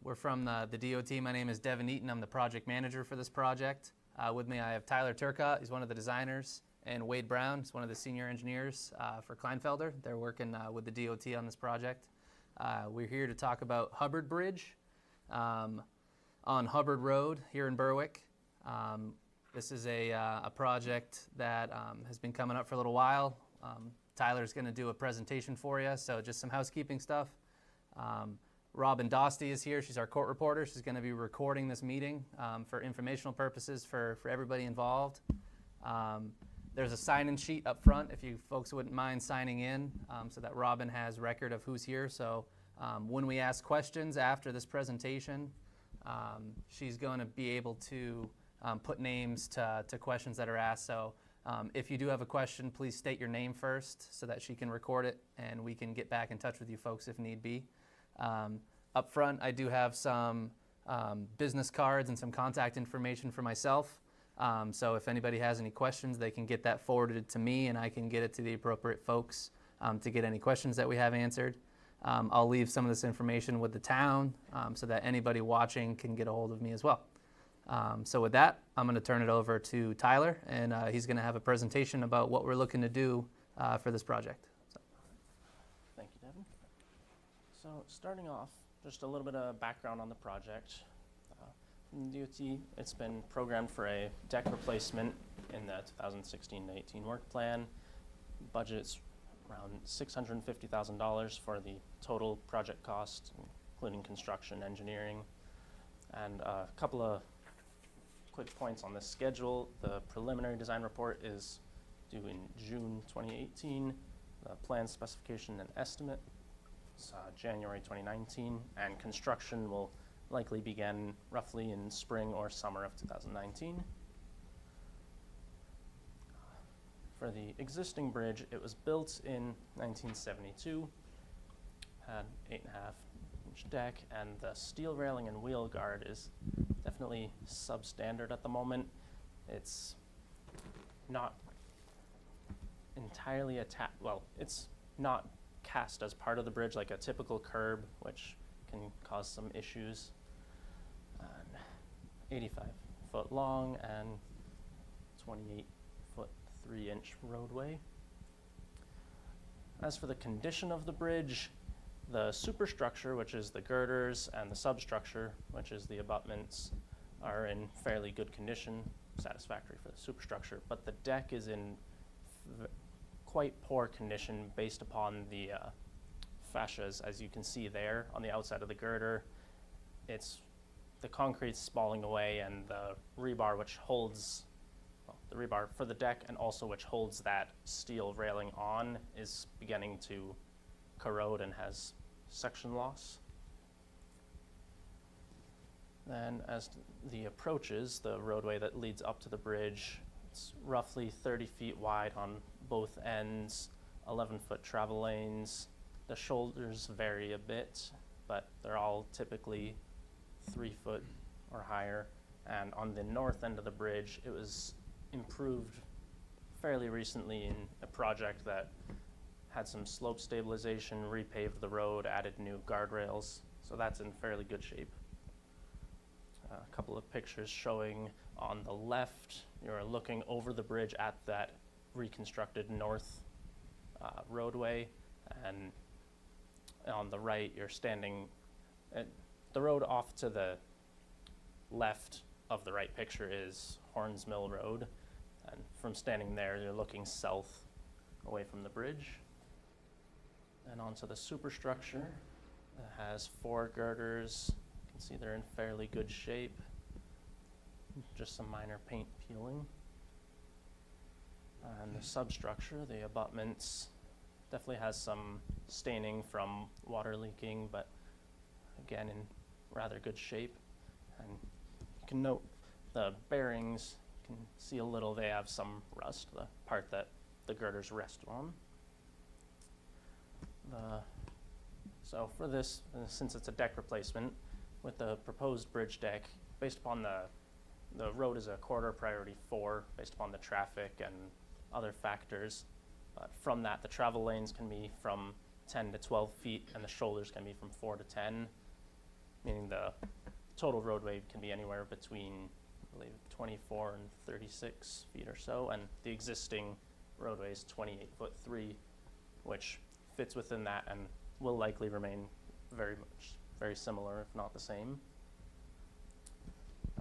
We're from the DOT. My name is Devin Eaton. I'm the project manager for this project. With me I have Tyler Turcott. He's one of the designers, and Wade Brown. He's one of the senior engineers for Kleinfelder. They're working with the DOT on this project. We're here to talk about Hubbard Bridge on Hubbard Road here in Berwick. This is a project that has been coming up for a little while. Tyler's going to do a presentation for you, so just some housekeeping stuff. Robin Dostey is here. She's our court reporter. She's going to be recording this meeting for informational purposes for everybody involved. There's a sign-in sheet up front if you folks wouldn't mind signing in so that Robin has record of who's here. So when we ask questions after this presentation, she's going to be able to put names to questions that are asked. So if you do have a question, please state your name first so that she can record it and we can get back in touch with you folks if need be. Up front, I do have some business cards and some contact information for myself. So if anybody has any questions, they can get that forwarded to me and I can get it to the appropriate folks to get any questions that we have answered. I'll leave some of this information with the town so that anybody watching can get a hold of me as well. So with that, I'm going to turn it over to Tyler, and he's going to have a presentation about what we're looking to do for this project. So. Thank you, Devin. So starting off, just a little bit of background on the project. From the DOT, it's been programmed for a deck replacement in the 2016-18 work plan. Budget's around $650,000 for the total project cost, including construction, engineering. And a couple of quick points on the schedule. The preliminary design report is due in June 2018. The plan specification and estimate is January 2019, and construction will likely begin roughly in spring or summer of 2019. For the existing bridge, it was built in 1972, had 8.5-inch deck, and the steel railing and wheel guard is definitely substandard at the moment. It's not entirely attached, well, it's not cast as part of the bridge like a typical curb, which can cause some issues. 85-foot long and 28-foot 3-inch roadway. As for the condition of the bridge, the superstructure, which is the girders, and the substructure, which is the abutments, are in fairly good condition, satisfactory for the superstructure, but the deck is in quite poor condition based upon the fascias, as you can see there on the outside of the girder. The concrete's spalling away, and the rebar which holds, well, the rebar for the deck and also which holds that steel railing on is beginning to corrode and has section loss. Then as to the approaches, the roadway that leads up to the bridge, it's roughly 30 feet wide on both ends, 11-foot travel lanes. The shoulders vary a bit, but they're all typically 3 foot or higher. And on the north end of the bridge, it was improved fairly recently in a project that had some slope stabilization, repaved the road, added new guardrails, so that's in fairly good shape. A couple of pictures showing on the left, you're looking over the bridge at that reconstructed north roadway, and on the right, you're standing at the road off to the left of the right picture is Horns Mill Road, and from standing there, you're looking south away from the bridge. And onto the superstructure. It has 4 girders. You can see they're in fairly good shape. Just some minor paint peeling. And the substructure, the abutments, definitely has some staining from water leaking, but again in rather good shape. And you can note the bearings, you can see a little, they have some rust, the part that the girders rest on. So for this, since it's a deck replacement, with the proposed bridge deck, based upon the road is a corridor priority 4, based upon the traffic and other factors. But from that, the travel lanes can be from 10 to 12 feet, and the shoulders can be from 4 to 10. meaning the total roadway can be anywhere between, I believe, 24 and 36 feet or so, and the existing roadway is 28'3", which fits within that and will likely remain very similar, if not the same.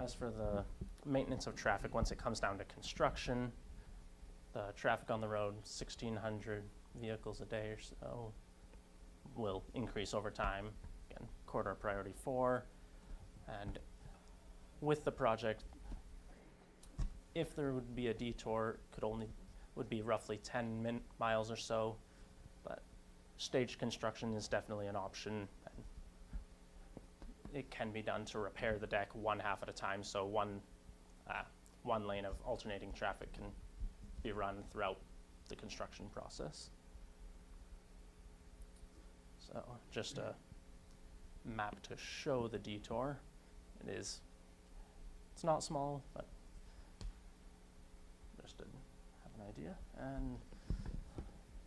As for the maintenance of traffic, once it comes down to construction, the traffic on the road, 1,600 vehicles a day or so, will increase over time. Again, corridor priority 4. And with the project, if there would be a detour, would be roughly 10 miles or so, but staged construction is definitely an option. And it can be done to repair the deck one half at a time, so one lane of alternating traffic can be run throughout the construction process. So just a map to show the detour. It's not small, but just to have an idea. And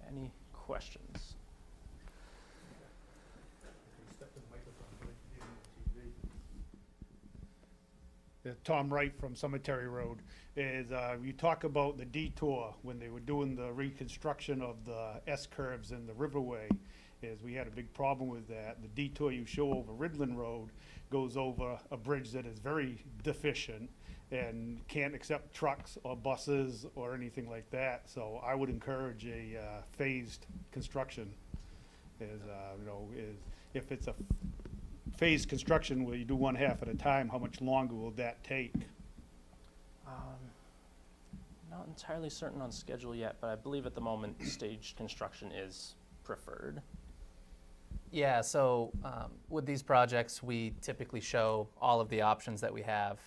any questions? Tom Wright from Cemetery Road. You talk about the detour when they were doing the reconstruction of the S-curves in the Riverway. We had a big problem with that. The detour you show over Ridland Road goes over a bridge that is very deficient and can't accept trucks or buses or anything like that. So I would encourage a phased construction. If it's a phased construction where you do one half at a time, how much longer will that take? Not entirely certain on schedule yet, but I believe at the moment staged construction is preferred. Yeah, so with these projects, we typically show all of the options that we have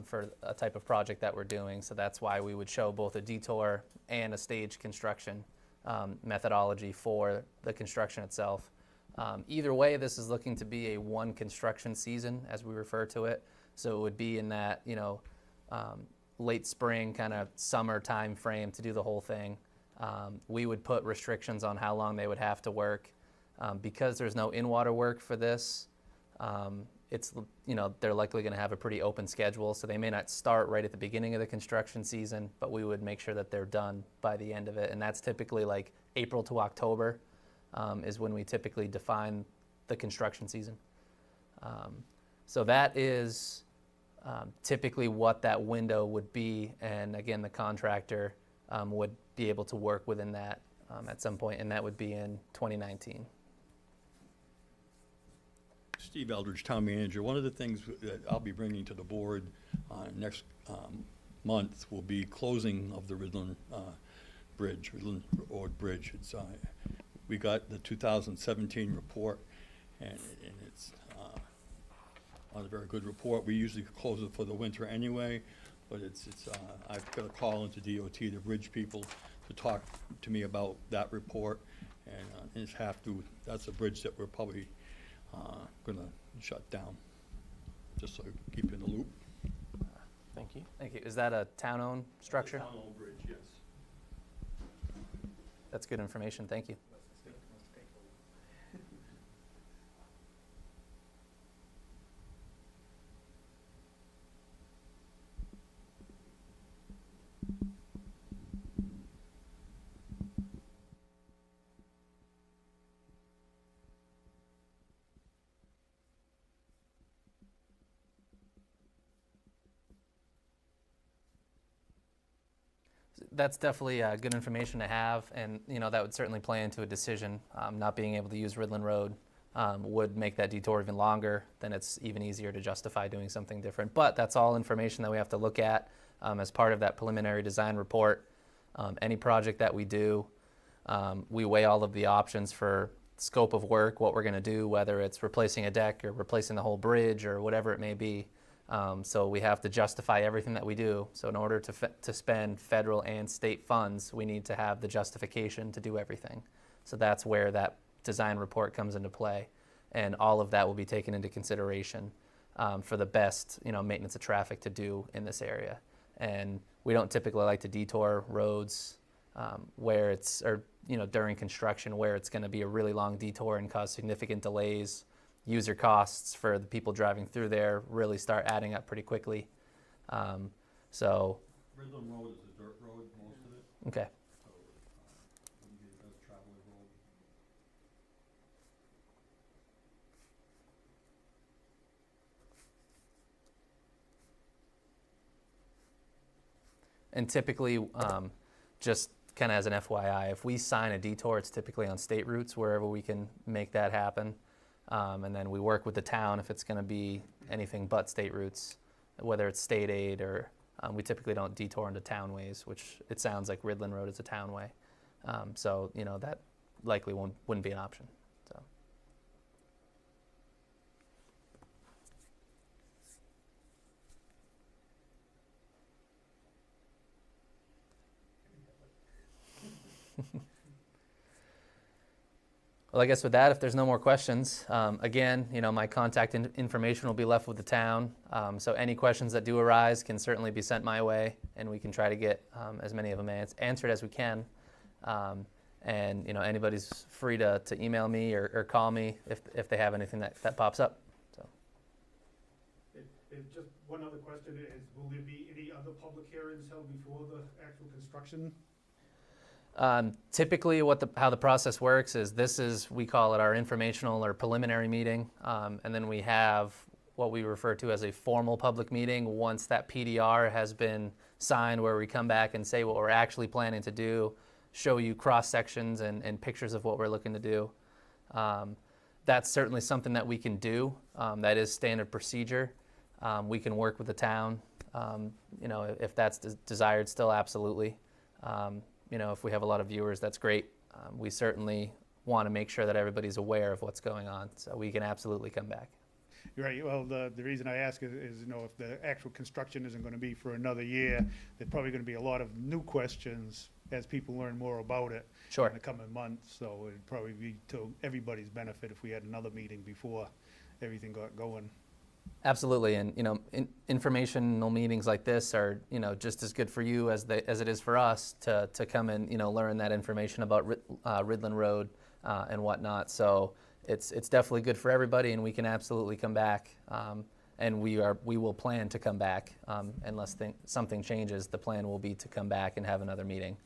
for a type of project that we're doing. So that's why we would show both a detour and a staged construction methodology for the construction itself. Either way, this is looking to be a one construction season, as we refer to it. So it would be in that, late spring, kind of summer time frame to do the whole thing. We would put restrictions on how long they would have to work. Because there's no in-water work for this, they're likely going to have a pretty open schedule, so they may not start right at the beginning of the construction season, but we would make sure that they're done by the end of it, and that's typically like April to October is when we typically define the construction season. So that is typically what that window would be, and again, the contractor would be able to work within that at some point, and that would be in 2019. Steve Eldridge, Town Manager. One of the things that I'll be bringing to the board next month will be closing of the Ridland Road Bridge. We got the 2017 report, and it's not a very good report. We usually close it for the winter anyway, but I've got a call into DOT, the bridge people, to talk to me about that report, and that's a bridge that we're probably going to shut down, just so keep you in the loop. Thank you. Thank you. Is that a town-owned structure? It's a town-owned bridge, yes. That's good information. Thank you. That's definitely good information to have, and that would certainly play into a decision. Not being able to use Ridland Road would make that detour even longer. Then it's even easier to justify doing something different. But that's all information that we have to look at as part of that preliminary design report. Any project that we do, we weigh all of the options for scope of work, what we're going to do, whether it's replacing a deck or replacing the whole bridge or whatever it may be. So we have to justify everything that we do. So in order to spend federal and state funds, we need to have the justification to do everything. So that's where that design report comes into play. And all of that will be taken into consideration for the best maintenance of traffic to do in this area. And we don't typically like to detour roads during construction where it's going to be a really long detour and cause significant delays user costs for the people driving through there really start adding up pretty quickly. So, Ridland Road is a dirt road, most of it, okay. so wouldn't be the best traveled road. And typically, just kind of as an FYI, if we sign a detour, it's typically on state routes wherever we can make that happen. And then we work with the town if it's going to be anything but state routes, whether it's state aid or we typically don't detour into townways, which it sounds like Ridland Road is a townway. So, you know, that likely wouldn't be an option. So. Well, I guess with that, if there's no more questions, again, you know, my contact information will be left with the town. So any questions that do arise can certainly be sent my way, and we can try to get as many of them answered as we can. And you know, anybody's free to email me or call me if they have anything that pops up. So. Just one other question is, will there be any other public hearings held before the actual construction? Typically how the process works is we call it our informational or preliminary meeting, and then we have what we refer to as a formal public meeting once that PDR has been signed, where we come back and say what we're actually planning to do, show you cross sections and pictures of what we're looking to do. That's certainly something that we can do. That is standard procedure. We can work with the town, you know, if that's desired still, absolutely. You know, if we have a lot of viewers, that's great. We certainly want to make sure that everybody's aware of what's going on, so we can absolutely come back. You're right. Well, the reason I ask is, you know, if the actual construction isn't going to be for another year, there's probably going to be a lot of new questions as people learn more about it Sure. in the coming months. So it'd probably be to everybody's benefit if we had another meeting before everything got going. Absolutely, and you know, informational meetings like this are, you know, just as good for you as it is for us to come and, you know, learn that information about Ridland Road and whatnot. So it's definitely good for everybody, and we can absolutely come back, and we will plan to come back unless something changes. The plan will be to come back and have another meeting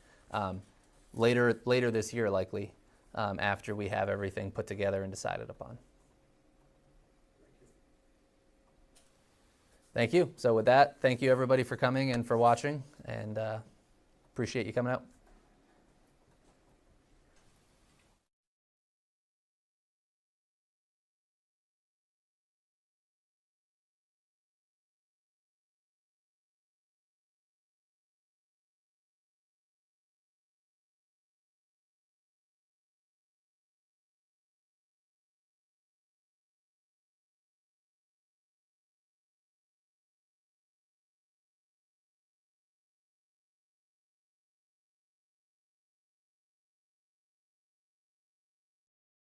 later this year, likely after we have everything put together and decided upon. Thank you. So with that, thank you everybody for coming and for watching, and appreciate you coming out.